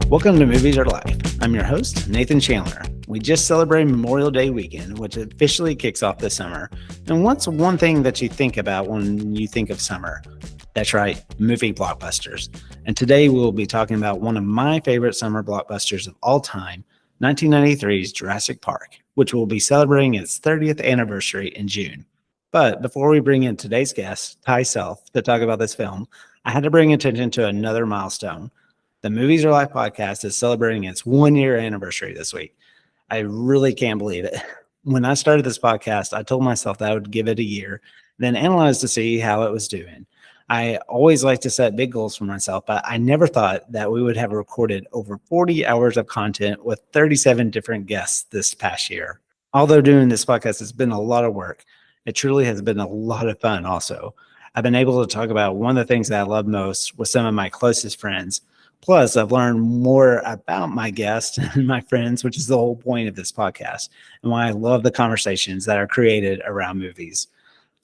Welcome to Movies Are Life. I'm your host, Nathan Chandler. We just celebrated Memorial Day weekend, which officially kicks off the summer. And what's one thing that you think about when you think of summer? That's right, movie blockbusters. And today we'll be talking about one of my favorite summer blockbusters of all time, 1993's Jurassic Park, which will be celebrating its 30th anniversary in June. But before we bring in today's guest, Ty Self, to talk about this film, I had to bring attention to another milestone. The Movies Are Life podcast is celebrating its 1-year anniversary this week. I really can't believe it. When I started this podcast, I told myself that I would give it a year, then analyze to see how it was doing. I always like to set big goals for myself, but I never thought that we would have recorded over 40 hours of content with 37 different guests this past year. Although doing this podcast has been a lot of work, it truly has been a lot of fun also. I've been able to talk about one of the things that I love most with some of my closest friends. Plus, I've learned more about my guests and my friends, which is the whole point of this podcast, and why I love the conversations that are created around movies.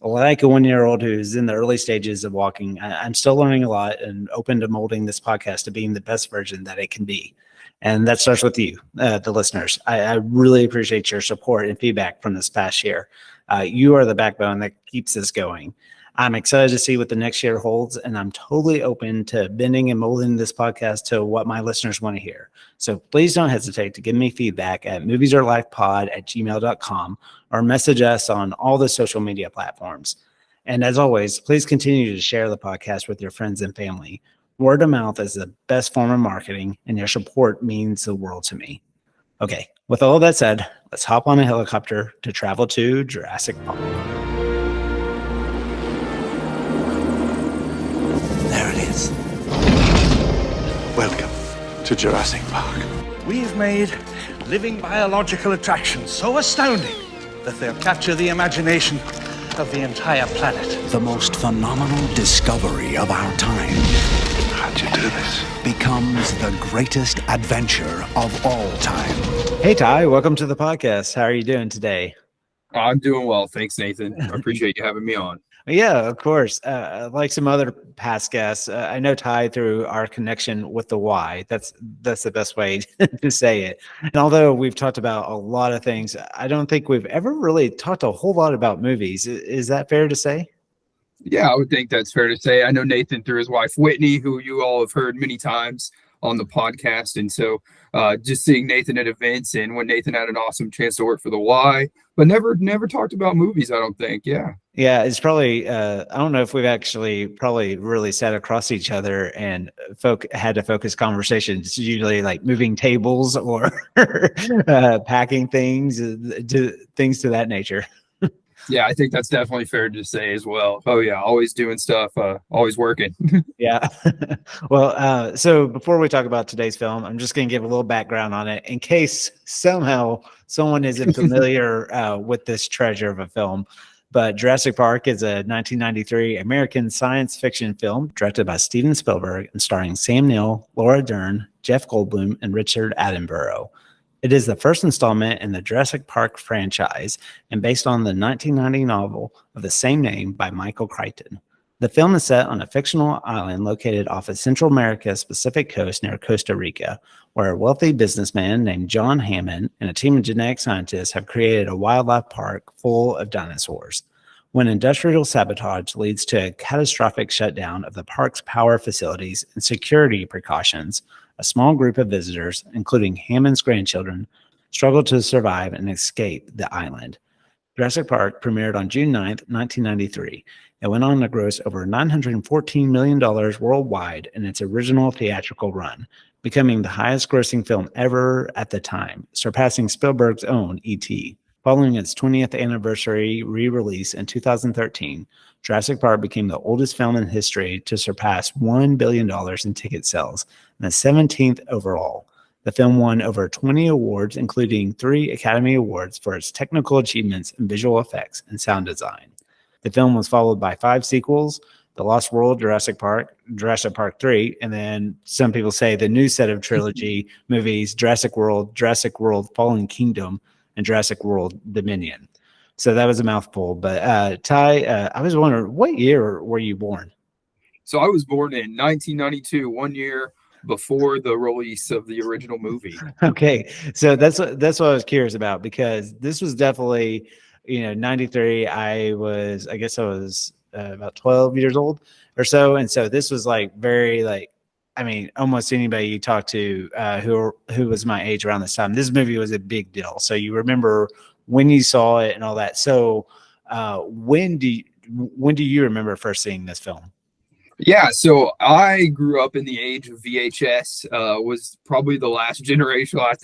Like a 1-year-old who's in the early stages of walking, I'm still learning a lot and open to molding this podcast to being the best version that it can be. And that starts with you, the listeners. I really appreciate your support and feedback from this past year. You are the backbone that keeps this going. I'm excited to see what the next year holds, and I'm totally open to bending and molding this podcast to what my listeners want to hear. So please don't hesitate to give me feedback at moviesarelifepod@gmail.com or message us on all the social media platforms. And as always, please continue to share the podcast with your friends and family. Word of mouth is the best form of marketing, and your support means the world to me. Okay, with all that said, let's hop on a helicopter to travel to Jurassic Park. There it is. Welcome to Jurassic Park. We've made living biological attractions so astounding that they'll capture the imagination of the entire planet. The most phenomenal discovery of our time How'd you do this? becomes the greatest adventure of all time. Hey, Ty, welcome to the podcast. How are you doing today? I'm doing well. Thanks, Nathan. I appreciate you having me on. Yeah, of course. Like some other past guests, I know Ty through our connection with the Y. That's the best way to say it. And although we've talked about a lot of things, I don't think we've ever really talked a whole lot about movies. Is that fair to say? Yeah, I would think that's fair to say. I know Nathan through his wife, Whitney, who you all have heard many times on the podcast. And so just seeing Nathan at events, and when Nathan had an awesome chance to work for the Y, but never talked about movies, I don't think. Yeah. Yeah, it's probably, I don't know if we've actually probably really sat across each other and had to focus conversations. It's usually like moving tables or packing things, things to that nature. Yeah, I think that's definitely fair to say as well. Oh, yeah, always doing stuff, always working. Yeah. Well, so before we talk about today's film, I'm just going to give a little background on it in case somehow someone isn't familiar with this treasure of a film. But Jurassic Park is a 1993 American science fiction film directed by Steven Spielberg and starring Sam Neill, Laura Dern, Jeff Goldblum, and Richard Attenborough. It is the first installment in the Jurassic Park franchise and based on the 1990 novel of the same name by Michael Crichton. The film is set on a fictional island located off of Central America's Pacific coast near Costa Rica, where a wealthy businessman named John Hammond and a team of genetic scientists have created a wildlife park full of dinosaurs. When industrial sabotage leads to a catastrophic shutdown of the park's power facilities and security precautions, a small group of visitors, including Hammond's grandchildren, struggle to survive and escape the island. Jurassic Park premiered on June 9th, 1993. It went on to gross over $914 million worldwide in its original theatrical run, becoming the highest grossing film ever at the time, surpassing Spielberg's own E.T. Following its 20th anniversary re-release in 2013, Jurassic Park became the oldest film in history to surpass $1 billion in ticket sales and the 17th overall. The film won over 20 awards, including 3 Academy Awards for its technical achievements in visual effects and sound design. The film was followed by 5 sequels: The Lost World, Jurassic Park 3, and then some people say the new set of trilogy movies, Jurassic World, Fallen Kingdom, and Jurassic World Dominion. So that was a mouthful. But Ty, I was wondering, what year were you born? So I was born in 1992, 1 year before the release of the original movie. Okay, so that's what I was curious about, because this was definitely, 93. I guess I was about 12 years old or so, and so this was like very like, I mean, almost anybody you talk to who was my age around this time, this movie was a big deal. So you remember when you saw it and all that. So when do you remember first seeing this film? Yeah, so I grew up in the age of VHS, was probably the last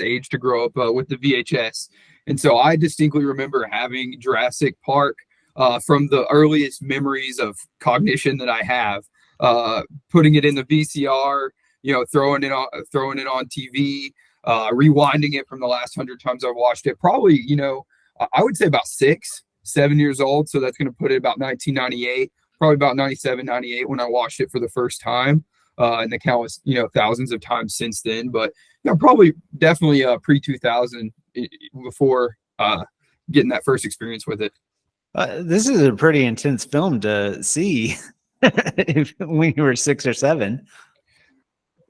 age to grow up with the VHS. And so I distinctly remember having Jurassic Park from the earliest memories of cognition that I have, putting it in the VCR, throwing it on TV, rewinding it from the last 100 times I've watched it. Probably, I would say about 6, 7 years old. So that's going to put it about 1998. Probably about 97, 98 when I watched it for the first time, and the countless, thousands of times since then. But probably definitely pre-2000 before getting that first experience with it. This is a pretty intense film to see when you were 6 or 7.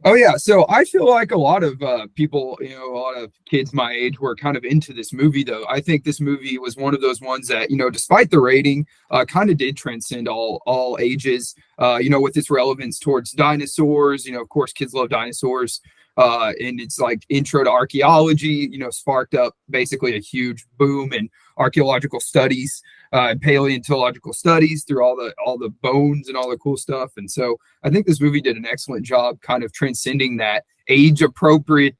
Oh yeah, so I feel like a lot of people, a lot of kids my age were kind of into this movie, though. I think this movie was one of those ones that, despite the rating, kind of did transcend all ages, with its relevance towards dinosaurs. Of course, kids love dinosaurs. And it's like intro to archaeology, sparked up basically a huge boom in archaeological studies, and paleontological studies through all the bones and all the cool stuff. And so I think this movie did an excellent job kind of transcending that age appropriate,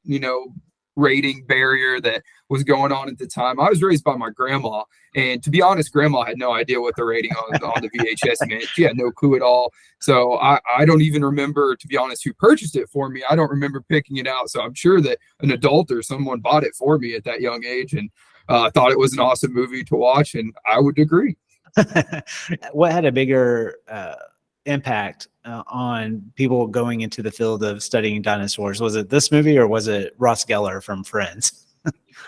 rating barrier that was going on at the time. I was raised by my grandma, and to be honest, grandma had no idea what the rating on the VHS meant. She had no clue at all. So I don't even remember, to be honest, who purchased it for me. I don't remember picking it out. So I'm sure that an adult or someone bought it for me at that young age, and thought it was an awesome movie to watch. And I would agree. What had a bigger impact on people going into the field of studying dinosaurs? Was it this movie or was it Ross Geller from Friends?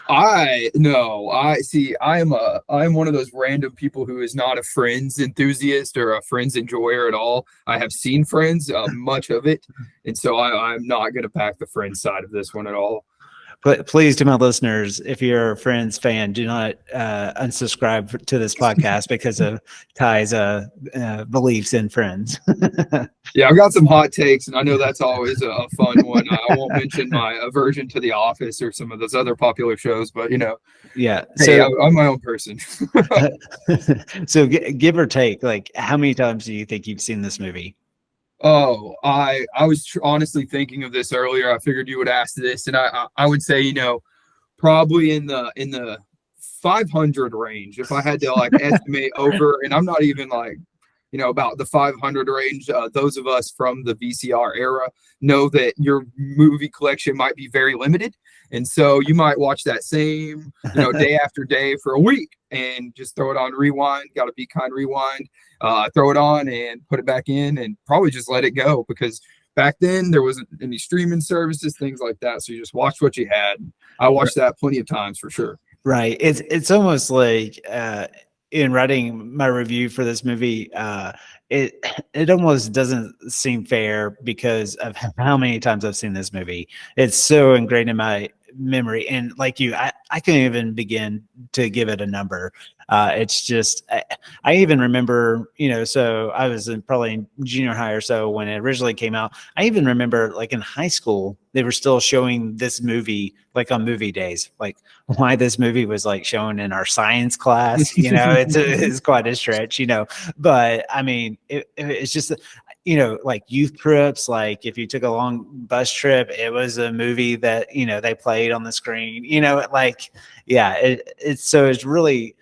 I'm one of those random people who is not a Friends enthusiast or a Friends enjoyer at all. I have seen Friends, much of it, and so I'm not going to pack the Friends side of this one at all. But please, to my listeners, if you're a Friends fan, do not unsubscribe to this podcast because of Ty's beliefs in Friends. Yeah, I've got some hot takes, and I know that's always a fun one. I won't mention my aversion to The Office or some of those other popular shows, but yeah. Hey, I'm my own person. So give or take, like, how many times do you think you've seen this movie? Oh, I was honestly thinking of this earlier. I figured you would ask this, and I would say, probably in the 500 range. If I had to estimate over, and I'm not even about the 500 range. Those of us from the VCR era know that your movie collection might be very limited, and so you might watch that same day after day for a week and just throw it on rewind. Got to be kind rewind. Throw it on and put it back in, and probably just let it go, because back then there wasn't any streaming services, things like that. So you just watched what you had. I watched that plenty of times for sure. Right. It's almost like in writing my review for this movie, it almost doesn't seem fair because of how many times I've seen this movie. It's so ingrained in my memory, and like you, I can't even begin to give it a number. It's just I even remember, so I was probably in junior high or so when it originally came out. I even remember, like, in high school they were still showing this movie, like, on movie days. Like, why this movie was like shown in our science class, it's quite a stretch, but I mean it's just like youth trips. Like, if you took a long bus trip, it was a movie that they played on the screen. It's really,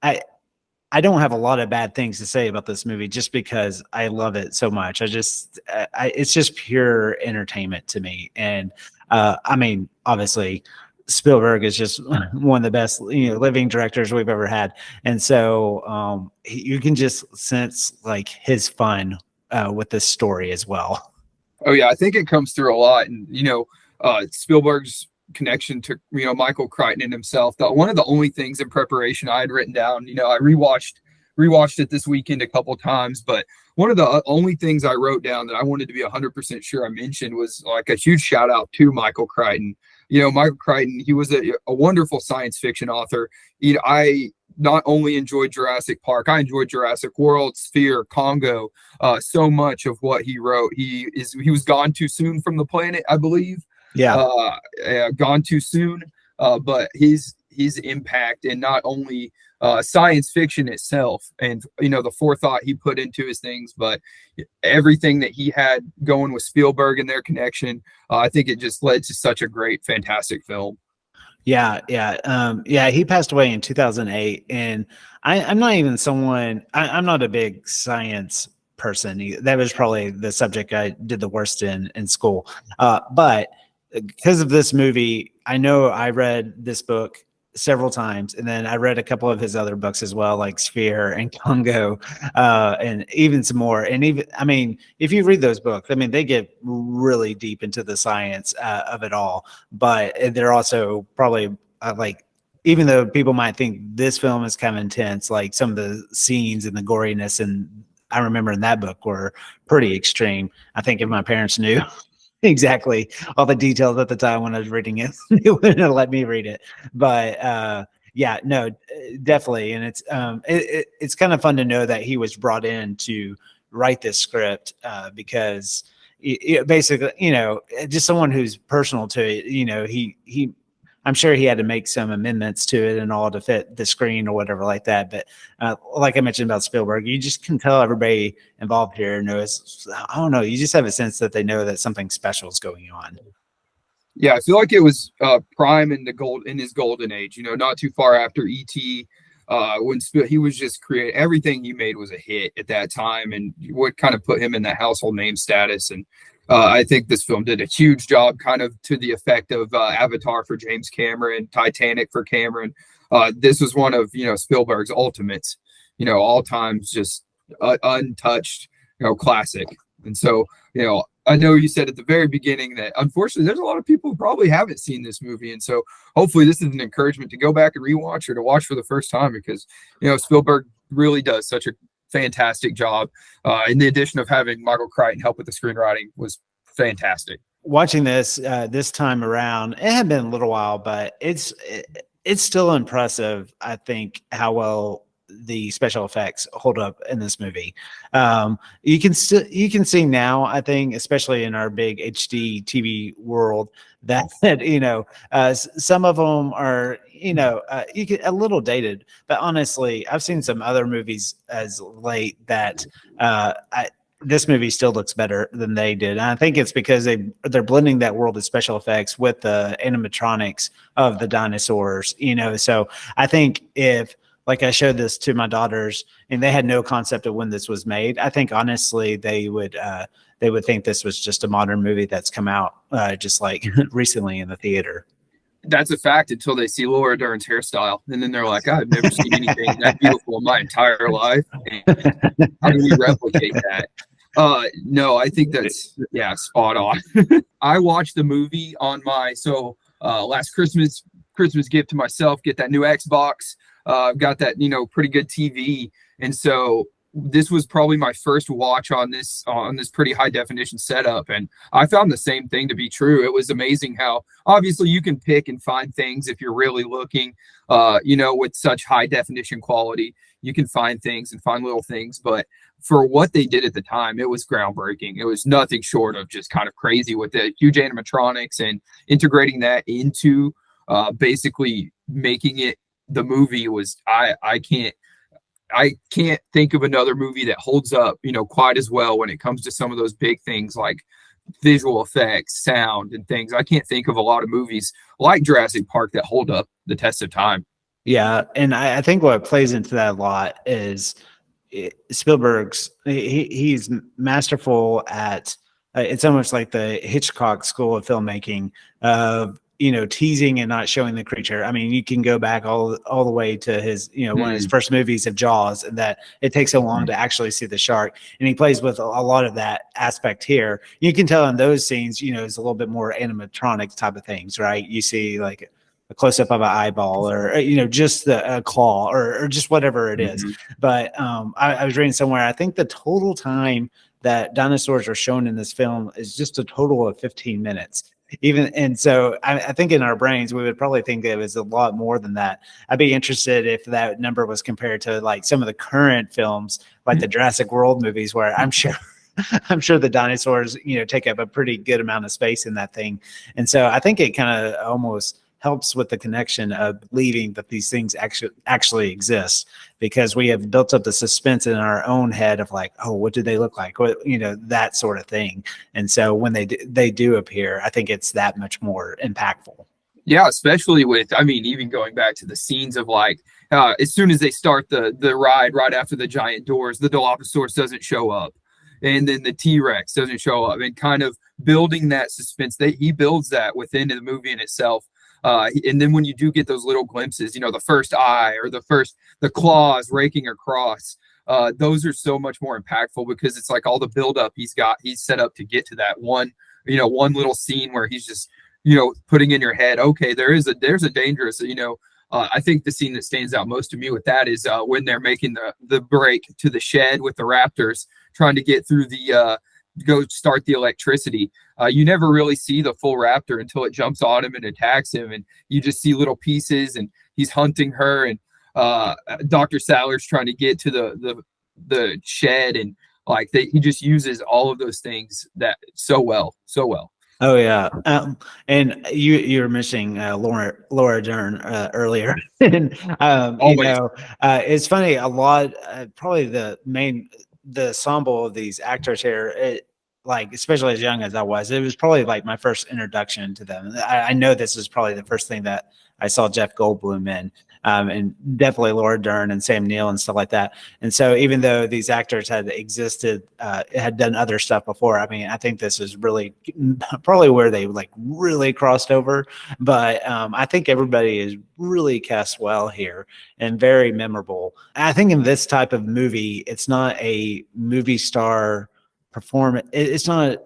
I don't have a lot of bad things to say about this movie just because I love it so much. It's just pure entertainment to me. And I mean, obviously Spielberg is just one of the best, living directors we've ever had. And so you can just sense like his fun with this story as well. Oh yeah, I think it comes through a lot. And Spielberg's connection to Michael Crichton himself. One of the only things in preparation I had written down, I rewatched rewatched it this weekend a couple times, but one of the only things I wrote down that I wanted to be 100% sure I mentioned was like a huge shout out to Michael Crichton. Michael Crichton, he was a wonderful science fiction author. I not only enjoyed Jurassic Park, I enjoyed Jurassic World, Sphere, Congo, so much of what he wrote. He was gone too soon from the planet, I believe. Gone too soon. But his impact, and not only science fiction itself and the forethought he put into his things, but everything that he had going with Spielberg and their connection, I think it just led to such a great, fantastic film. He passed away in 2008, and I'm not even I'm not a big science person. That was probably the subject I did the worst in school. But because of this movie, I know I read this book several times, and then I read a couple of his other books as well, like Sphere and Congo, and even some more. And if you read those books, they get really deep into the science of it all, but they're also probably even though people might think this film is kind of intense, like some of the scenes and the goriness, and I remember in that book were pretty extreme. I think if my parents knew exactly all the details at the time when I was reading it, they wouldn't have let me read it. But no, definitely. And it's kind of fun to know that he was brought in to write this script because basically, just someone who's personal to it, I'm sure he had to make some amendments to it and all to fit the screen or whatever like that. But like I mentioned about Spielberg, you just can tell everybody involved here knows, I don't know, you just have a sense that they know that something special is going on. Yeah, I feel like it was prime in his golden age, not too far after E.T., when he was just creating, everything he made was a hit at that time, and what kind of put him in that household name status. And I think this film did a huge job, kind of to the effect of Avatar for James Cameron, Titanic for Cameron. This was one of Spielberg's ultimates, all times just untouched, classic. And so I know you said at the very beginning that unfortunately there's a lot of people who probably haven't seen this movie, and so hopefully this is an encouragement to go back and rewatch or to watch for the first time, because Spielberg really does such a fantastic job. And the addition of having Michael Crichton help with the screenwriting was fantastic. Watching this this time around, it had been a little while, but it's still impressive, I think, how well the special effects hold up in this movie. You can see now, I think, especially in our big HD TV world, that some of them are you get a little dated. But honestly, I've seen some other movies as late that this movie still looks better than they did. And I think it's because they're blending that world of special effects with the animatronics of the dinosaurs. So I think if, like, I showed this to my daughters and they had no concept of when this was made, I think honestly they would think this was just a modern movie that's come out just like recently in the theater. That's a fact until they see Laura Dern's hairstyle, and then they're like, I've never seen anything that beautiful in my entire life. How do we replicate that? No, I think that's spot on. I watched the movie on my last Christmas gift to myself, get that new Xbox. I've got that, pretty good TV. And so this was probably my first watch on this pretty high definition setup. And I found the same thing to be true. It was amazing how obviously you can pick and find things if you're really looking, with such high definition quality, you can find things and find little things. But for what they did at the time, it was groundbreaking. It was nothing short of just kind of crazy with the huge animatronics and integrating that into basically making it. The movie was I can't think of another movie that holds up quite as well when it comes to some of those big things like visual effects, sound, and things. I can't think of a lot of movies like Jurassic Park that hold up the test of time. Yeah, and I think what plays into that a lot is Spielberg's he's masterful at it's almost like the Hitchcock school of filmmaking of teasing and not showing the creature. I mean, you can go back all the way to his, one of his first movies of Jaws, and that it takes so long to actually see the shark. And he plays with a lot of that aspect here. You can tell in those scenes, it's a little bit more animatronic type of things, right? You see like a close up of an eyeball, or just a claw, or just whatever it is. But I was reading somewhere, I think the total time that dinosaurs are shown in this film is just a total of 15 minutes. And so I think in our brains we would probably think it was a lot more than that. I'd be interested if that number was compared to like some of the current films, like the Jurassic World movies, where I'm sure the dinosaurs take up a pretty good amount of space in that thing. And so I think it kind of almost helps with the connection of believing that these things actually exist, because we have built up the suspense in our own head of like, oh, what do they look like? What, that sort of thing. And so when they do appear, I think it's that much more impactful. Yeah, especially with, even going back to the scenes of like, as soon as they start the ride right after the giant doors, the Dilophosaurus doesn't show up. And then the T-Rex doesn't show up, and kind of building that suspense. He builds that within the movie in itself. And then when you do get those little glimpses, the first eye or the claws raking across, those are so much more impactful, because it's like all the buildup he's set up to get to that one little scene where he's just, putting in your head, okay, there's a dangerous, I think the scene that stands out most to me with that is when they're making the break to the shed with the raptors, trying to get through go start the electricity. You never really see the full raptor until it jumps on him and attacks him, and you just see little pieces, and he's hunting her, and Dr. Saller's trying to get to the shed, and like he just uses all of those things that so well. Oh yeah, and you were mentioning Laura Dern earlier, and it's funny. A lot, probably the ensemble of these actors here, like especially as young as I was, it was probably like my first introduction to them. I know this is probably the first thing that I saw Jeff Goldblum in, and definitely Laura Dern and Sam Neill and stuff like that. And so even though these actors had had done other stuff before, I think this is really probably where they like really crossed over. But I think everybody is really cast well here and very memorable. I think in this type of movie, it's not a movie star performance. It's not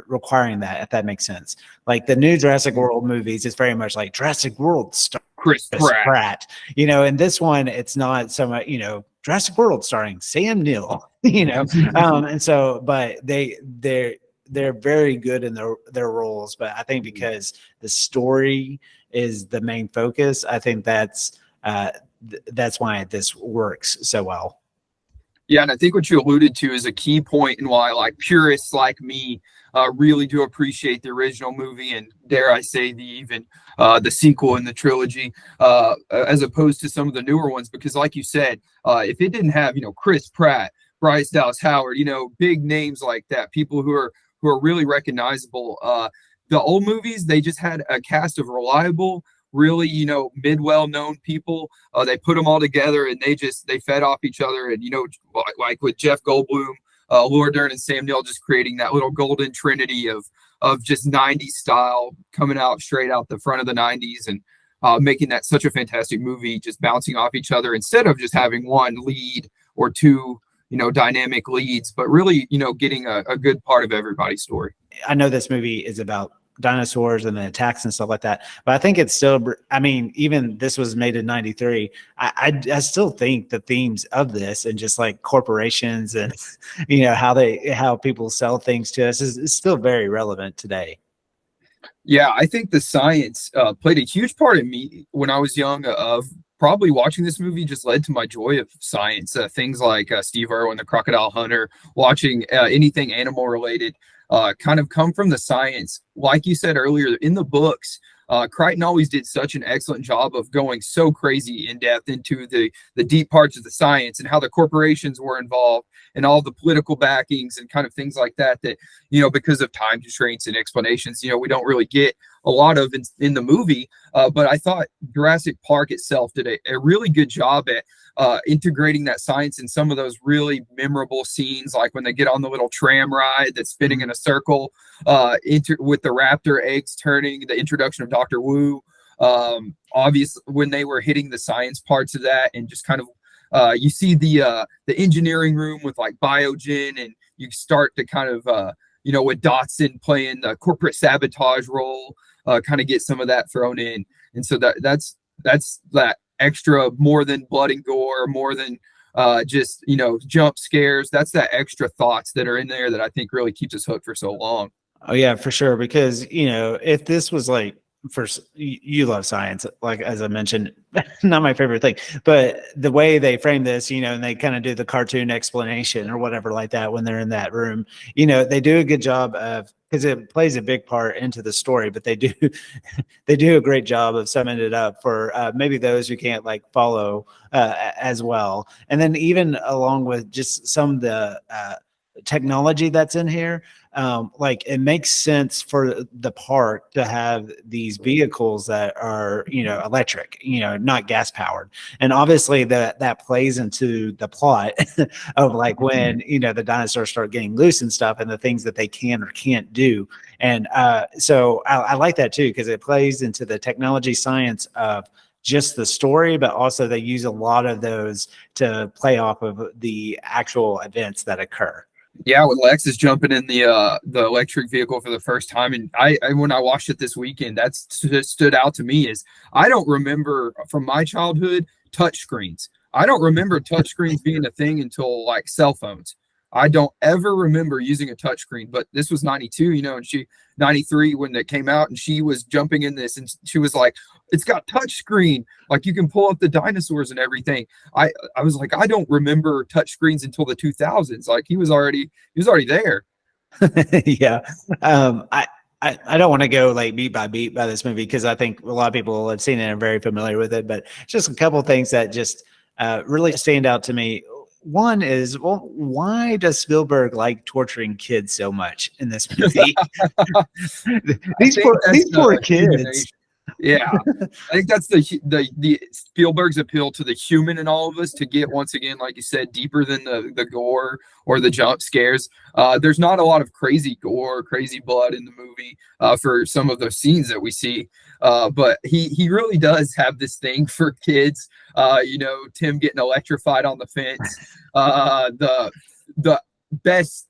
requiring that, if that makes sense. Like the new Jurassic World movies, it's very much like Jurassic World star Chris Pratt. And this one, it's not so much, Jurassic World starring Sam Neill, and so, but they're very good in their roles. But I think because the story is the main focus, I think that's why this works so well. Yeah, and I think what you alluded to is a key point in why like purists like me really do appreciate the original movie, and dare I say the sequel in the trilogy, as opposed to some of the newer ones. Because like you said, if it didn't have Chris Pratt, Bryce Dallas Howard, big names like that, people who are really recognizable, the old movies, they just had a cast of reliable, really, mid-well known people. They put them all together, and they fed off each other. And, like with Jeff Goldblum, Laura Dern, and Sam Neill, just creating that little golden trinity of just 90s style, coming out straight out the front of the 90s, and making that such a fantastic movie, just bouncing off each other instead of just having one lead or two, dynamic leads, but really, getting a good part of everybody's story. I know this movie is about dinosaurs and the attacks and stuff like that, but I think it's still, even this was made in 93. I still think the themes of this, and just like corporations and how people sell things to us, is still very relevant today. Yeah, I think the science played a huge part in me when I was young. Of probably watching this movie just led to my joy of science. Things like Steve Irwin, the Crocodile Hunter, watching anything animal related. Kind of come from the science. Like you said earlier, in the books, Crichton always did such an excellent job of going so crazy in depth into the deep parts of the science, and how the corporations were involved, and all the political backings and kind of things like that, because of time constraints and explanations, we don't really get a lot of in the movie. But I thought Jurassic Park itself did a really good job at integrating that science in some of those really memorable scenes, like when they get on the little tram ride that's spinning in a circle, with the raptor eggs turning, the introduction of Dr. Wu, obviously when they were hitting the science parts of that, and just kind of you see the engineering room with like Biogen, and you start to kind of with Dotson playing the corporate sabotage role, kind of get some of that thrown in. And so that's that extra, more than blood and gore, more than just, jump scares. That's that extra thoughts that are in there that I think really keeps us hooked for so long. Oh yeah, for sure. Because if this was like, you love science, like as I mentioned, not my favorite thing, but the way they frame this, and they kind of do the cartoon explanation or whatever like that when they're in that room, they do a good job of, because it plays a big part into the story, but they do a great job of summing it up for maybe those who can't like follow as well. And then even along with just some of the technology that's in here, like it makes sense for the park to have these vehicles that are electric, not gas powered, and obviously that plays into the plot of like when the dinosaurs start getting loose and stuff, and the things that they can or can't do. And so I like that too, because it plays into the technology science of just the story, but also they use a lot of those to play off of the actual events that occur. Yeah, when Lex is jumping in the electric vehicle for the first time, and I when I watched it this weekend, that stood out to me is I don't remember from my childhood touchscreens. I don't remember touchscreens being a thing until like cell phones. I don't ever remember using a touchscreen, but this was 92, and 93 when it came out, and she was jumping in this, and she was like, it's got touchscreen, like you can pull up the dinosaurs and everything. I was like, I don't remember touchscreens until the 2000s. Like he was already there. Yeah. I don't want to go like beat by beat by this movie, because I think a lot of people have seen it and are very familiar with it, but just a couple of things that just really stand out to me. One is, well, why does Spielberg like torturing kids so much in this movie? these poor kids. Yeah, I think that's the Spielberg's appeal to the human in all of us, to get, once again, like you said, deeper than the gore or the jump scares. There's not a lot of crazy gore, crazy blood in the movie for some of the scenes that we see, but he really does have this thing for kids. Tim getting electrified on the fence, the best,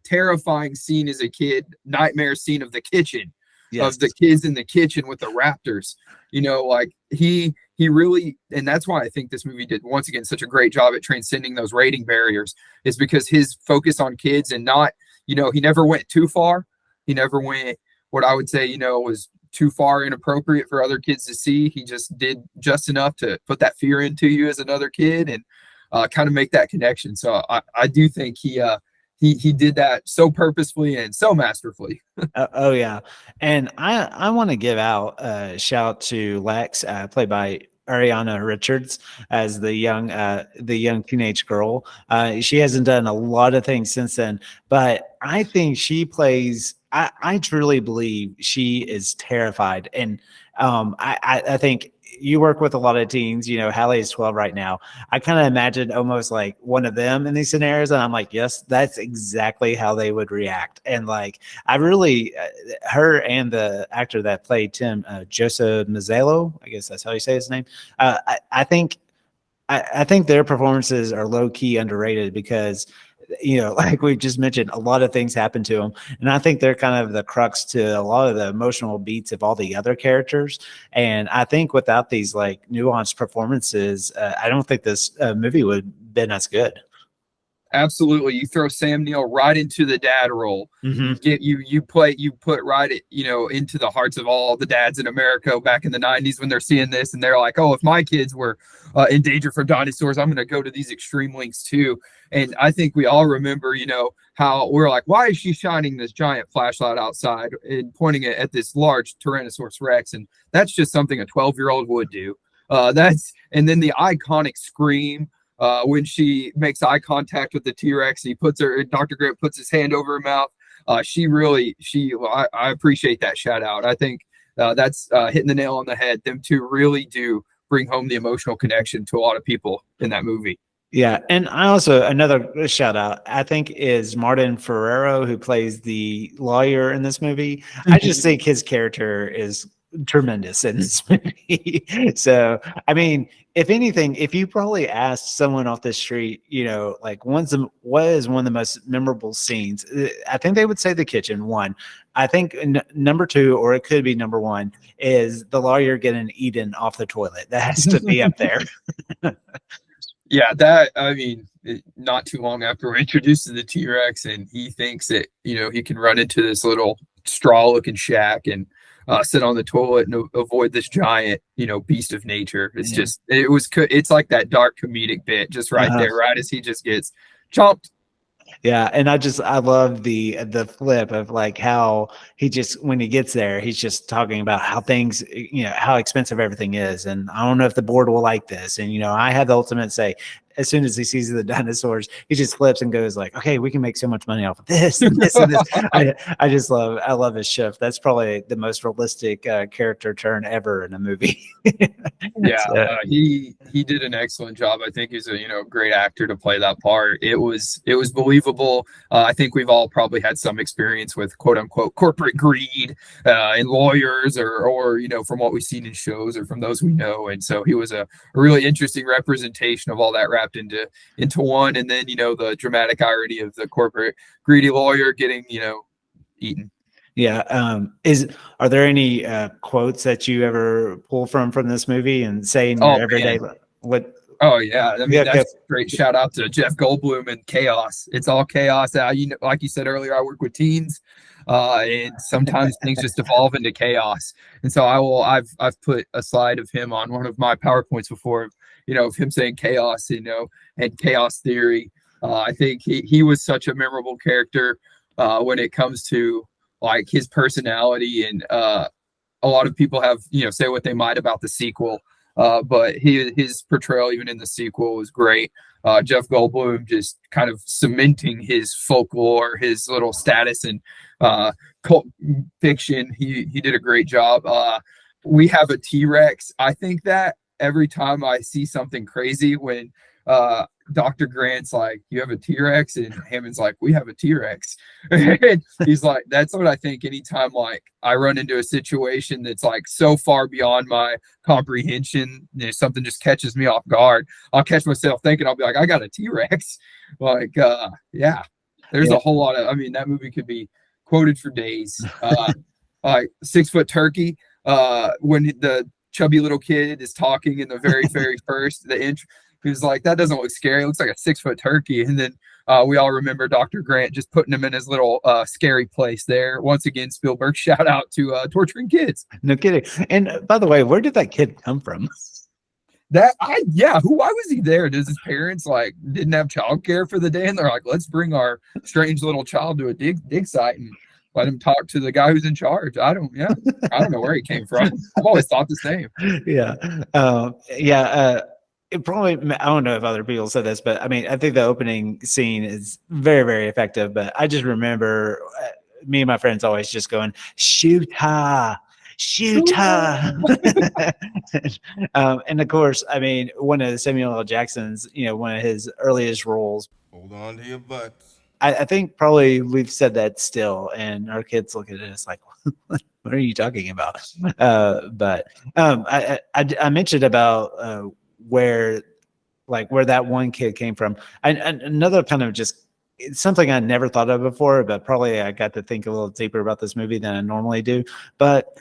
terrifying scene as a kid, nightmare scene of the kitchen. Yes. Of the kids in the kitchen with the raptors, like he really, and that's why I think this movie did, once again, such a great job at transcending those rating barriers, is because his focus on kids, and not, he never went too far. He never went what I would say, was too far inappropriate for other kids to see. He just did just enough to put that fear into you as another kid, and kind of make that connection. So I do think he did that so purposefully and so masterfully. Oh yeah. And I want to give out a shout to Lex, played by Ariana Richards, as the young teenage girl. She hasn't done a lot of things since then, but I think she plays, I truly believe she is terrified. And I think you work with a lot of teens, Hallie is 12 right now. I kind of imagined almost like one of them in these scenarios. And I'm like, yes, that's exactly how they would react. And like, I really, her and the actor that played Tim, Joseph Mazzello, I guess that's how you say his name. I think their performances are low key underrated, because like we just mentioned, a lot of things happen to them. And I think they're kind of the crux to a lot of the emotional beats of all the other characters. And I think without these like nuanced performances, I don't think this movie would have been as good. Absolutely. You throw Sam Neill right into the dad role. Mm-hmm. You put right into the hearts of all the dads in America back in the 90s when they're seeing this, and they're like, oh, if my kids were in danger from dinosaurs, I'm going to go to these extreme lengths too. And I think we all remember, how we're like, why is she shining this giant flashlight outside and pointing it at this large Tyrannosaurus Rex? And that's just something a 12-year-old would do. And then the iconic scream when she makes eye contact with the T-Rex, Dr. Grant puts his hand over her mouth. I appreciate that shout out. I think that's hitting the nail on the head. Them two really do bring home the emotional connection to a lot of people in that movie. Yeah, and I also, another shout out, I think, is Martin Ferrero, who plays the lawyer in this movie. I just think his character is tremendous in this movie. So, I mean, if anything, if you probably asked someone off the street, like what is one of the most memorable scenes, I think they would say the kitchen. One, I think number two, or it could be number one, is the lawyer getting eaten off the toilet. That has to be up there. Yeah, not too long after we're introduced to the T-Rex, and he thinks that, he can run into this little straw-looking shack and sit on the toilet and avoid this giant, beast of nature. It's like that dark comedic bit just right there, right as he just gets chomped. Yeah, and I love the flip of like how he just, when he gets there, he's just talking about how things, how expensive everything is, and I don't know if the board will like this, and I had the ultimate say. As soon as he sees the dinosaurs, he just flips and goes like, "Okay, we can make so much money off of this and this and this." I love his shift. That's probably the most realistic character turn ever in a movie. Yeah, so. He did an excellent job. I think he's a great actor to play that part. It was believable. I think we've all probably had some experience with quote unquote corporate greed in lawyers or from what we've seen in shows or from those we know. And so he was a really interesting representation of all that wrapped into one. And then the dramatic irony of the corporate greedy lawyer getting eaten. Yeah. Are there any quotes that you ever pull from this movie and say in your everyday life? Oh yeah, that's a great shout out to Jeff Goldblum and chaos. It's all chaos. Like you said earlier, I work with teens, and sometimes things just evolve into chaos. And so I've put a slide of him on one of my PowerPoints before, of him saying chaos, and chaos theory. I think he was such a memorable character when it comes to like his personality, and a lot of people have say what they might about the sequel. But his portrayal even in the sequel was great. Jeff Goldblum just kind of cementing his folklore, his little status in cult fiction. He did a great job. We have a T-Rex. I think that every time I see something crazy when Dr. Grant's like, "You have a T-Rex," and Hammond's like, "We have a T-Rex." And he's like, that's what I think anytime like I run into a situation that's like so far beyond my comprehension, something just catches me off guard, I'll catch myself thinking, I'll be like, I got a T-Rex. Like, there's a whole lot of, that movie could be quoted for days. Like 6 Foot Turkey, when the chubby little kid is talking in the very, very first, the intro, he's like, that doesn't look scary. It looks like a 6 foot turkey. And then we all remember Dr. Grant just putting him in his little scary place there. Once again, Spielberg shout out to torturing kids. No kidding. And by the way, where did that kid come from? Why was he there? Does his parents like didn't have childcare for the day? And they're like, let's bring our strange little child to a dig site and let him talk to the guy who's in charge. I don't know where he came from. I've always thought the same. Yeah. It probably, I don't know if other people said this, but I think the opening scene is very, very effective. But I just remember me and my friends always just going, "Shoot her, shoot her." And of course, one of Samuel L. Jackson's, one of his earliest roles. Hold on to your butts. I think probably we've said that still, and our kids look at it like, "What are you talking about?" But I mentioned about where that one kid came from. Another kind of just something I never thought of before, but probably I got to think a little deeper about this movie than I normally do. But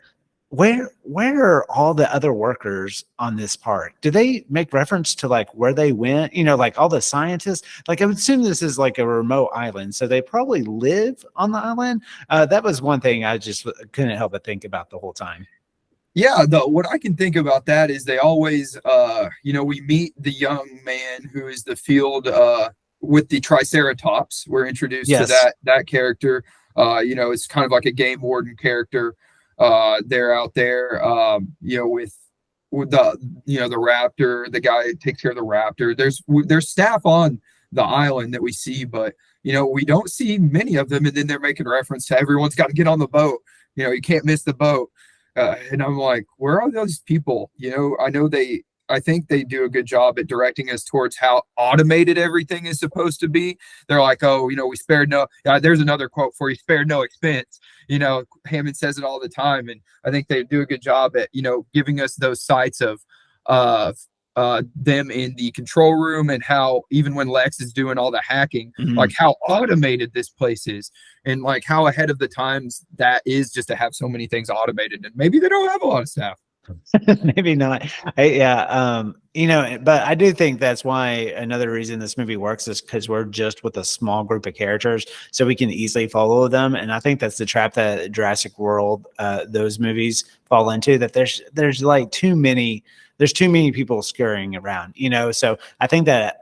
where are all the other workers on this park? Do they make reference to like where they went? Like all the scientists, like I would assume this is like a remote island. So they probably live on the island. That was one thing I just couldn't help but think about the whole time. Yeah, what I can think about that is they always, we meet the young man who is the field with the Triceratops. We're introduced to that character. It's kind of like a game warden character. They're out there, with the raptor, the guy who takes care of the raptor. There's staff on the island that we see, but we don't see many of them. And then they're making reference to everyone's got to get on the boat. You can't miss the boat. And I'm like, where are those people? I know I think they do a good job at directing us towards how automated everything is supposed to be. They're like, oh, we spared no. There's another quote for you: "Spared no expense." Hammond says it all the time, and I think they do a good job at giving us those sights of them in the control room, and how even when Lex is doing all the hacking, like how automated this place is, and like how ahead of the times that is, just to have so many things automated. And maybe they don't have a lot of staff. Maybe not. But I do think that's why another reason this movie works is because we're just with a small group of characters, so we can easily follow them. And I think that's the trap that Jurassic World, those movies fall into, that there's like too many people scurrying around, so I think that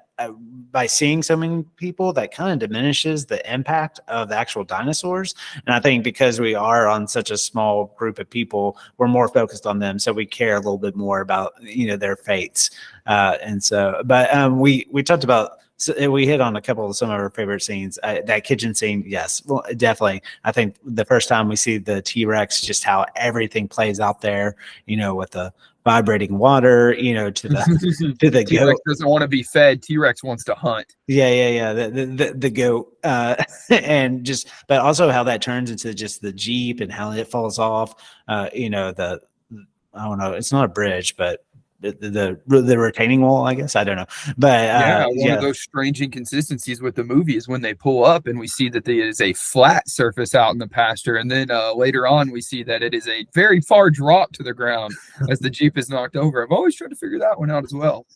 by seeing so many people, that kind of diminishes the impact of the actual dinosaurs. And I think because we are on such a small group of people, we're more focused on them, so we care a little bit more about their fates. We talked about. So we hit on a couple of some of our favorite scenes. That kitchen scene, yes, well, definitely. I think the first time we see the T-Rex, just how everything plays out there, with the vibrating water, to the T-Rex goat. doesn't want to be fed. T-Rex wants to hunt. Yeah. The goat, but also how that turns into just the Jeep and how it falls off. I don't know. It's not a bridge, but the retaining wall, I guess. I don't know, but one of those strange inconsistencies with the movie is when they pull up and we see that there is a flat surface out in the pasture, and then later on we see that it is a very far drop to the ground as the Jeep is knocked over. I've always tried to figure that one out as well.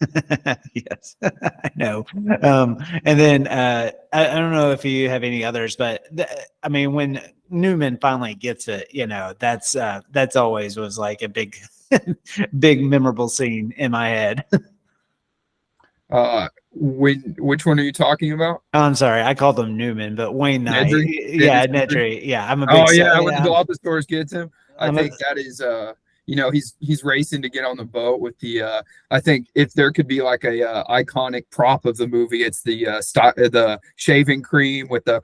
Yes, I know. And then I don't know if you have any others, but when Newman finally gets it, that's always was like a big memorable scene in my head. Which one are you talking about? Oh, I'm sorry, I called him Newman, but Wayne Knight. Nedry. Yeah, I'm a big. When the Dilophosaurus gets him, I think that is he's racing to get on the boat with the I think if there could be like a iconic prop of the movie, it's the shaving cream with the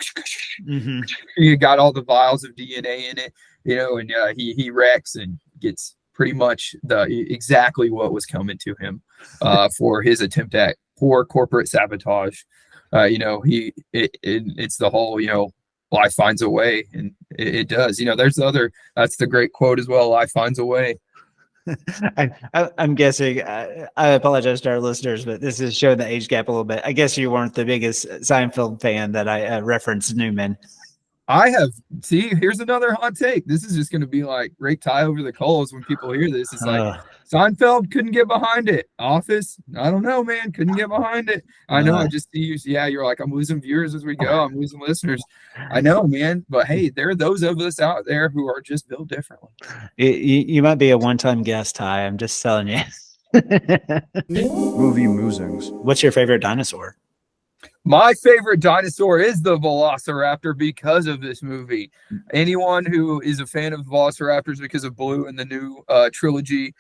you got all the vials of DNA in it, and he wrecks and gets pretty much exactly what was coming to him for his attempt at poor corporate sabotage. It's the whole life finds a way, and it does. That's the great quote as well. Life finds a way. I'm guessing. I apologize to our listeners, but this is showing the age gap a little bit. I guess you weren't the biggest Seinfeld fan that I referenced Newman. I have. See, here's another hot take. This is just going to be like rake tie over the coals when people hear this. It's like Seinfeld couldn't get behind it. Office, I don't know, man, couldn't get behind it. I know. I just see you. Yeah, you're like, I'm losing viewers as we go. I'm losing listeners. I know, man. But hey, there are those of us out there who are just built differently. You might be a one-time guest, Ty. I'm just telling you. Movie musings. What's your favorite dinosaur? My favorite dinosaur is the Velociraptor because of this movie. Anyone who is a fan of Velociraptors because of Blue and the new trilogy,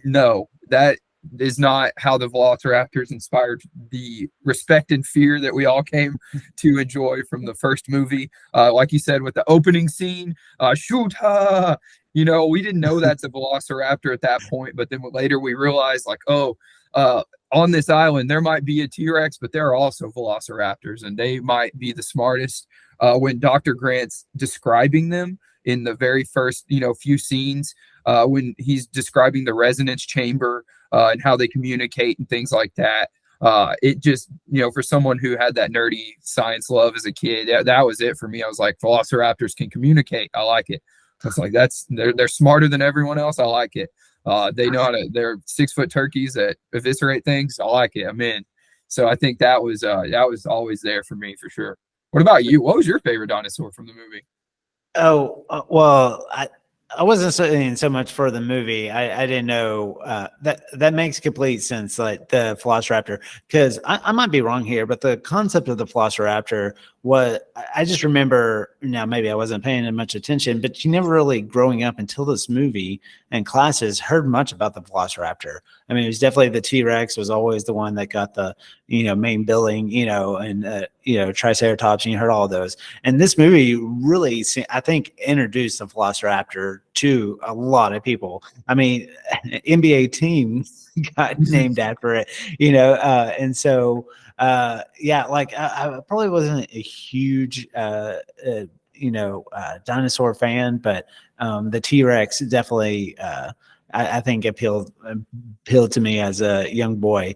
no, that is not how the Velociraptors inspired the respect and fear that we all came to enjoy from the first movie. Like you said, with the opening scene, shoot, we didn't know that's a Velociraptor at that point, but then later we realized, like, on this island, there might be a T-Rex, but there are also Velociraptors, and they might be the smartest. When Dr. Grant's describing them in the very first, few scenes, when he's describing the resonance chamber and how they communicate and things like that, it just, for someone who had that nerdy science love as a kid, that was it for me. I was like, Velociraptors can communicate. I like it. It's like they're smarter than everyone else. I like it. They know they're 6-foot turkeys that eviscerate things. I like it. I'm in. So I think that was always there for me for sure. What about you? What was your favorite dinosaur from the movie? Oh, well, I wasn't saying so much for the movie. I didn't know that makes complete sense, like the Velociraptor, because I might be wrong here, but the concept of the Velociraptor what I just remember now, maybe I wasn't paying much attention, but you never really growing up until this movie and classes heard much about the Velociraptor. I mean, it was definitely the T-Rex was always the one that got the, main billing, and, Triceratops, and you heard all of those. And this movie really, I think, introduced the Velociraptor to a lot of people. I mean, NBA team got named after it, and so, I probably wasn't a huge, dinosaur fan, but the T-Rex definitely, I think appealed to me as a young boy.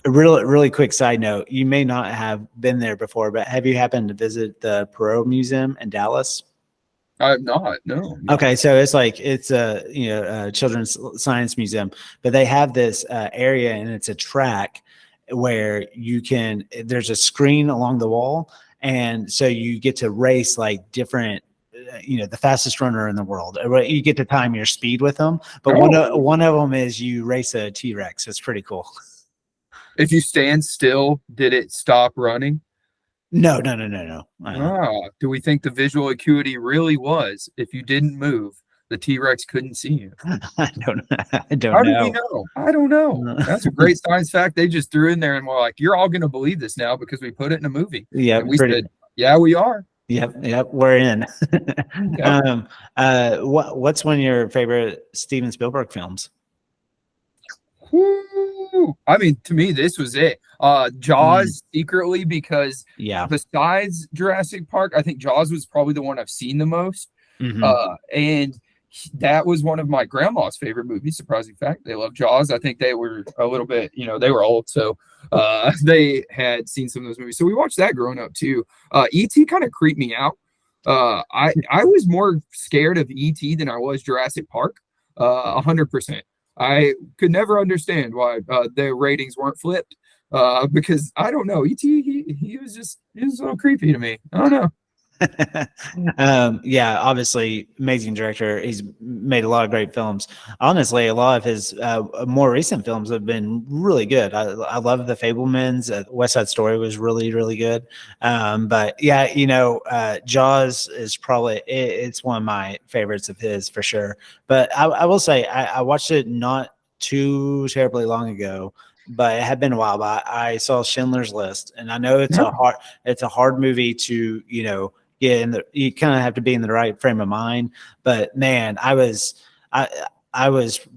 A really quick side note: you may not have been there before, but have you happened to visit the Perot Museum in Dallas? I have not. No. Okay, so it's a children's science museum, but they have this area, and it's a track where there's a screen along the wall, and so you get to race like different, the fastest runner in the world. You get to time your speed with them, but one of them is you race a T-Rex. It's pretty cool. If you stand still, did it stop running? No. Do we think the visual acuity really was if you didn't move, the T-Rex couldn't see you? I don't How know. do we know? I don't know. That's a great science fact they just threw in there, and we're like, you're all going to believe this now because we put it in a movie. Yeah, and we said, yeah, we are. Yep, we're in. Yep. What's one of your favorite Steven Spielberg films? Woo! I mean, to me, this was it. Jaws secretly, because besides Jurassic Park, I think Jaws was probably the one I've seen the most. And that was one of my grandma's favorite movies. Surprising fact, they love Jaws. I think they were a little bit, they were old, so they had seen some of those movies. So we watched that growing up too. E.T. kind of creeped me out. I was more scared of E.T. than I was Jurassic Park. 100%. I could never understand why the ratings weren't flipped. Because I don't know, E.T. he was a little creepy to me. I don't know. Obviously amazing director. He's made a lot of great films. Honestly, a lot of his more recent films have been really good. I love The Fabelmans. West Side Story was really, really good. But Jaws is probably it's one of my favorites of his for sure. But I will say I watched it not too terribly long ago, but it had been a while. But I saw Schindler's List, and I know it's a hard movie to get in you kind of have to be in the right frame of mind. But man, I was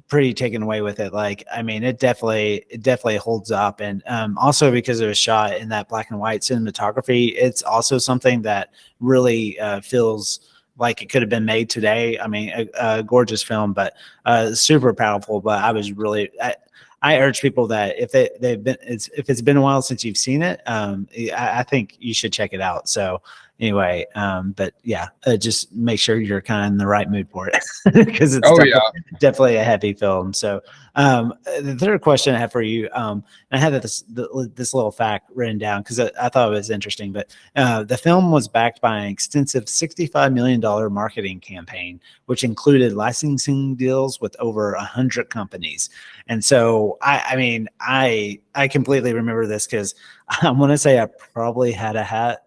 pretty taken away with it. Like, I mean, it definitely holds up. And also because it was shot in that black and white cinematography, it's also something that really feels like it could have been made today. I mean, a gorgeous film, but super powerful. But I was really, I urge people that if if it's been a while since you've seen it, I think you should check it out. So anyway, but just make sure you're kind of in the right mood for it because it's definitely a heavy film. So the third question I have for you, I had this little fact written down because I thought it was interesting, but the film was backed by an extensive $65 million marketing campaign, which included licensing deals with over 100 companies. And so, I completely remember this because I want to say I probably had a hat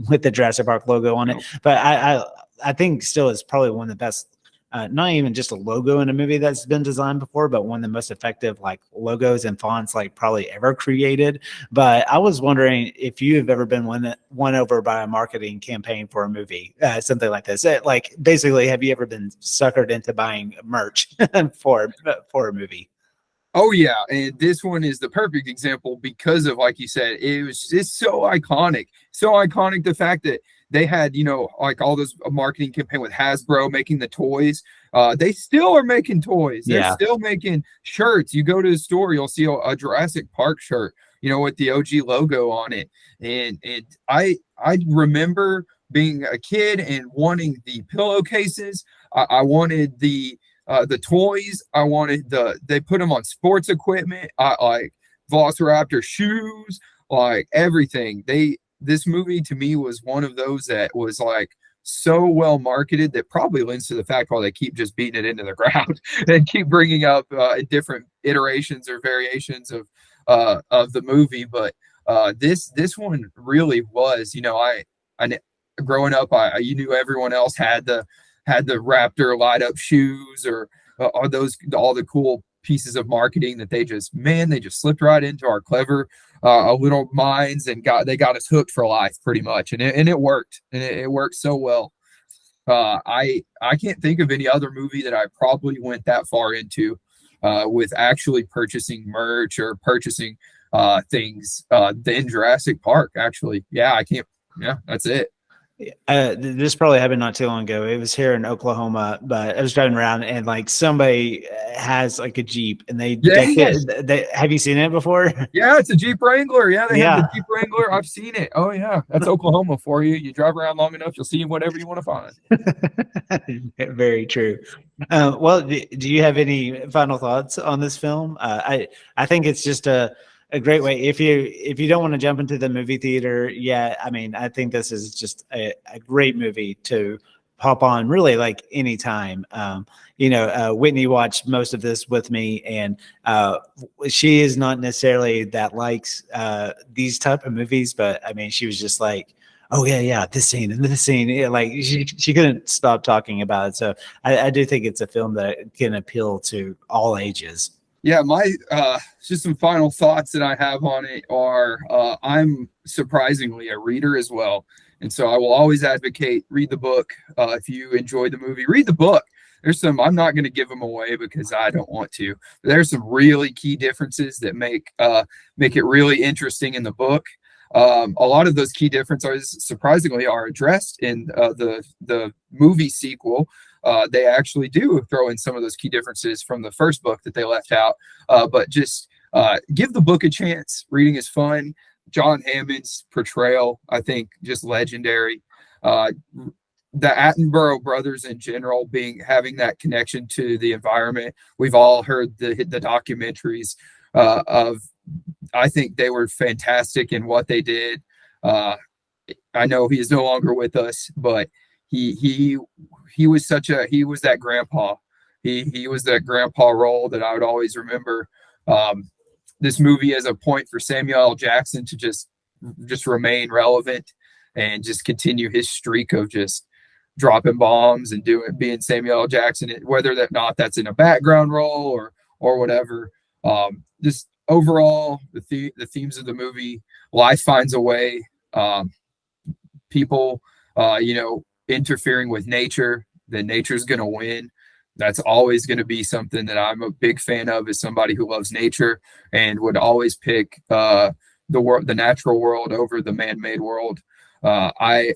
with the Jurassic Park logo on it, but I think still it's probably one of the best, not even just a logo in a movie that's been designed before, but one of the most effective like logos and fonts like probably ever created. But I was wondering if you have ever been won over by a marketing campaign for a movie, something like this. Like basically, have you ever been suckered into buying merch for a movie? Oh yeah, and this one is the perfect example because of, like you said, it's so iconic. So iconic, the fact that they had, like all those marketing campaign with Hasbro making the toys. They still are making toys. They're still making shirts. You go to the store, you'll see a Jurassic Park shirt, with the OG logo on it. And I remember being a kid and wanting the pillowcases. I wanted the toys. I wanted they put them on sports equipment. Like Velociraptor shoes, like everything. This movie to me was one of those that was like so well marketed that probably lends to the fact why they keep just beating it into the ground and keep bringing up different iterations or variations of the movie. But this one really was, Growing up, you knew everyone else had the Raptor light up shoes or those all the cool pieces of marketing that they just slipped right into our clever little minds and they got us hooked for life pretty much, and it worked, and it worked so well. I can't think of any other movie that I probably went that far into with actually purchasing merch or purchasing things than Jurassic Park. Actually, I can't. Yeah, that's it. This probably happened not too long ago. It was here in Oklahoma, but I was driving around and like somebody has like a Jeep and they decked it. Have you seen it before? Yeah, it's a Jeep Wrangler. Yeah, they have the Jeep Wrangler. I've seen it. Oh yeah, that's Oklahoma for you. You drive around long enough, you'll see whatever you want to find. Very true. Well, do you have any final thoughts on this film? I think it's just a great way if you don't want to jump into the movie theater yet. I mean, I think this is just a great movie to hop on really like anytime. Whitney watched most of this with me, and she is not necessarily that likes these type of movies, but I mean, she was just like, oh yeah, this scene and this scene. Yeah, like she couldn't stop talking about it. So I do think it's a film that can appeal to all ages. Yeah, my just some final thoughts that I have on it are I'm surprisingly a reader as well. And so I will always advocate read the book. If you enjoy the movie, read the book. There's some, I'm not going to give them away because I don't want to. But there's some really key differences that make it really interesting in the book. A lot of those key differences surprisingly are addressed in the movie sequel. They actually do throw in some of those key differences from the first book that they left out. But just give the book a chance. Reading is fun. John Hammond's portrayal, I think, just legendary. The Attenborough brothers in general having that connection to the environment. We've all heard the documentaries of. I think they were fantastic in what they did. I know he is no longer with us, but he was that grandpa. He was that grandpa role that I would always remember. This movie is a point for Samuel L. Jackson to just remain relevant and just continue his streak of just dropping bombs and being Samuel L. Jackson, whether that's in a background role or whatever. Just overall, the themes of the movie, life finds a way. People, interfering with nature, then nature's going to win. That's always going to be something that I'm a big fan of as somebody who loves nature and would always pick the natural world over the man-made world. I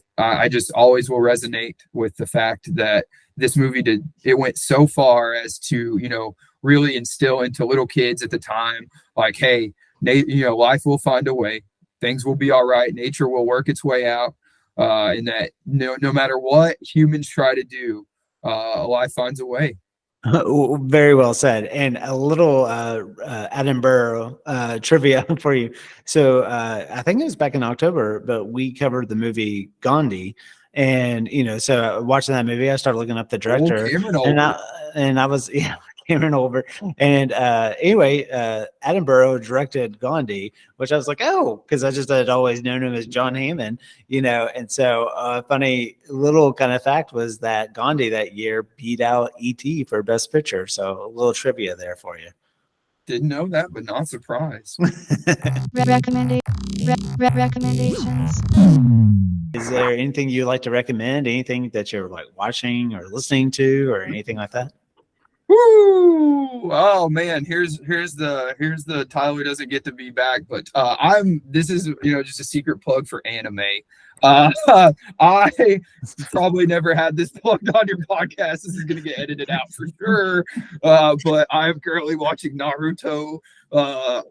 just always will resonate with the fact that this movie went so far as to, really instill into little kids at the time, like, hey, life will find a way. Things will be all right. Nature will work its way out. And that no matter what humans try to do, life finds a way. Very well said. And a little Attenborough trivia for you. So I think it was back in October, but we covered the movie Gandhi. And so watching that movie, I started looking up the director, and I was Cameron over. And anyway, Attenborough directed Gandhi, which I was like, oh, because I just had always known him as John Hammond, And so a funny little kind of fact was that Gandhi that year beat out E.T. for Best Picture. So a little trivia there for you. Didn't know that, but not surprised. Recommendations. Is there anything you'd like to recommend? Anything that you're like watching or listening to or anything like that? Woo! Oh man, here's the Tyler doesn't get to be back, but this is just a secret plug for anime. I probably never had this plugged on your podcast. This is gonna get edited out for sure. But I'm currently watching Naruto.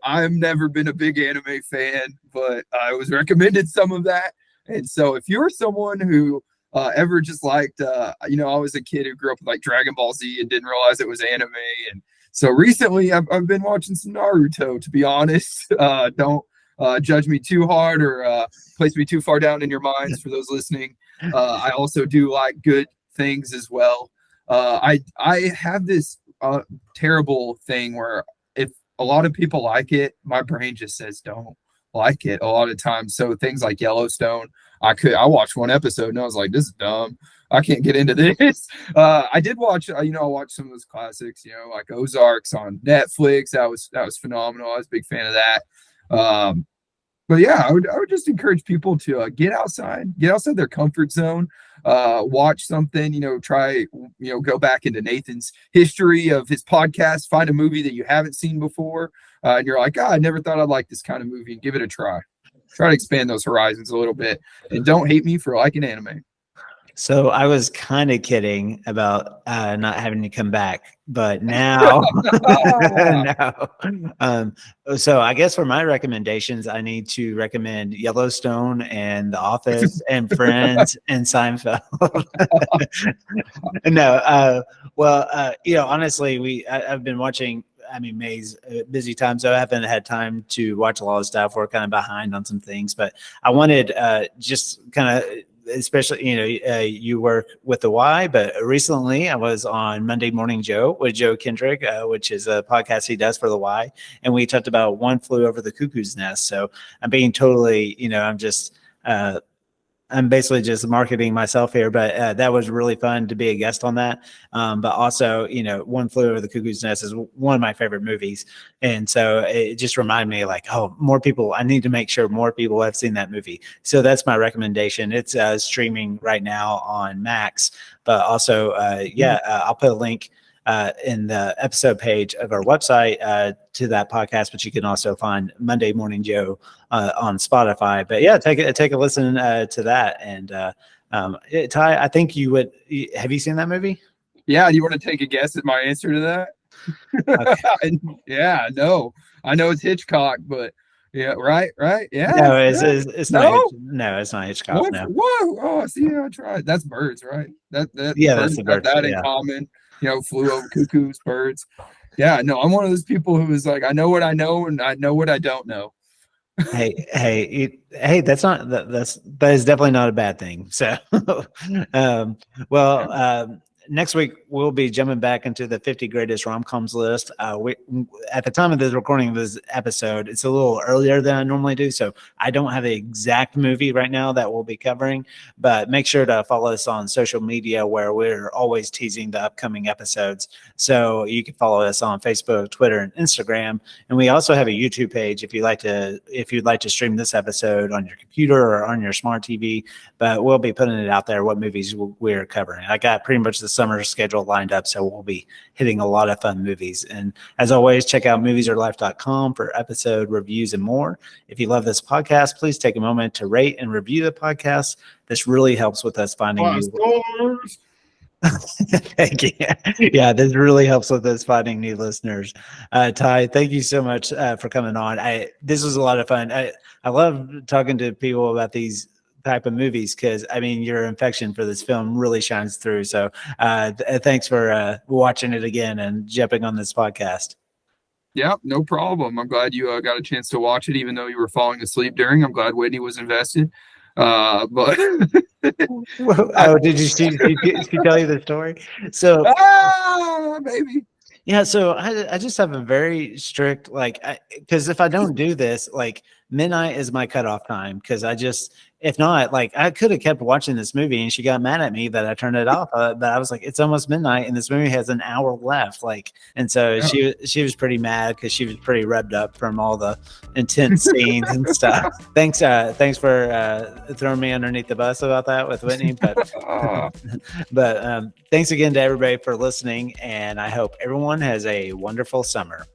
I've never been a big anime fan, but I was recommended some of that. And so if you're someone who ever just liked, I was a kid who grew up with like Dragon Ball Z and didn't realize it was anime. And so recently I've been watching some Naruto, to be honest. Don't judge me too hard or place me too far down in your minds for those listening. I also do like good things as well. I have this terrible thing where if a lot of people like it, my brain just says don't like it a lot of times. So things like Yellowstone, I watched one episode and I was like, this is dumb. I can't get into this. I did watch, I watched some of those classics, like Ozarks on Netflix. That was phenomenal. I was a big fan of that. But yeah, I would just encourage people to get outside their comfort zone, watch something, try, go back into Nathan's history of his podcast, find a movie that you haven't seen before. And you're like, I never thought I'd like this kind of movie, and give it a try. Try to expand those horizons a little bit, and don't hate me for liking anime. So I was kind of kidding about not having to come back, but now, no. So I guess for my recommendations, I need to recommend Yellowstone and The Office and Friends and Seinfeld. No, honestly, I've been watching. I mean, May's busy time, so I haven't had time to watch a lot of stuff. We're kind of behind on some things, but I wanted just kind of. Especially, you work with the Y, but recently I was on Monday Morning Joe with Joe Kendrick, which is a podcast he does for the Y. And we talked about One Flew Over the Cuckoo's Nest. So I'm being totally, I'm basically just marketing myself here, but that was really fun to be a guest on that. But also, One Flew Over the Cuckoo's Nest is one of my favorite movies. And so it just reminded me I need to make sure more people have seen that movie. So that's my recommendation. It's streaming right now on Max, but also, I'll put a link in the episode page of our website to that podcast, but you can also find Monday Morning Joe on Spotify. But yeah, take a listen to that. And Ty, I think have you seen that movie? Yeah. Do you want to take a guess at my answer to that? Okay. Yeah, no, I know it's Hitchcock, but yeah, right. Yeah. No, it's not. No, it's not Hitchcock. What? No. Whoa. Oh, see, I tried. That's birds, right? That's the birds. That in common. Flew over cuckoos, birds. Yeah, no, I'm one of those people who is like, I know what I know and I know what I don't know. Hey, that is definitely not a bad thing. So, next week we'll be jumping back into the 50 greatest rom-coms list. At the time of this recording of this episode, it's a little earlier than I normally do, so I don't have the exact movie right now that we'll be covering, but make sure to follow us on social media where we're always teasing the upcoming episodes. So you can follow us on Facebook, Twitter, and Instagram. And we also have a YouTube page if you'd like to stream this episode on your computer or on your smart TV, but we'll be putting it out there what movies we're covering. I got pretty much the summer schedule lined up, so we'll be hitting a lot of fun movies. And as always, check out moviesourlife.com for episode reviews and more. If you love this podcast, please take a moment to rate and review the podcast. This really helps with us finding new Thank you. Yeah, this really helps with us finding new listeners. Ty, thank you so much for coming on. This was a lot of fun. I love talking to people about these type of movies because your affection for this film really shines through. So thanks for watching it again and jumping on this podcast. Yeah, no problem. I'm glad you got a chance to watch it, even though you were falling asleep during. I'm glad Whitney was invested. But did she tell you the story? So baby. Yeah, so I just have a very strict because if I don't do this, midnight is my cutoff time. Because if not, I could have kept watching this movie, and she got mad at me that I turned it off. But I was like, it's almost midnight, and this movie has an hour left. And so she was pretty mad because she was pretty revved up from all the intense scenes and stuff. Thanks for throwing me underneath the bus about that with Whitney. But thanks again to everybody for listening, and I hope everyone has a wonderful summer.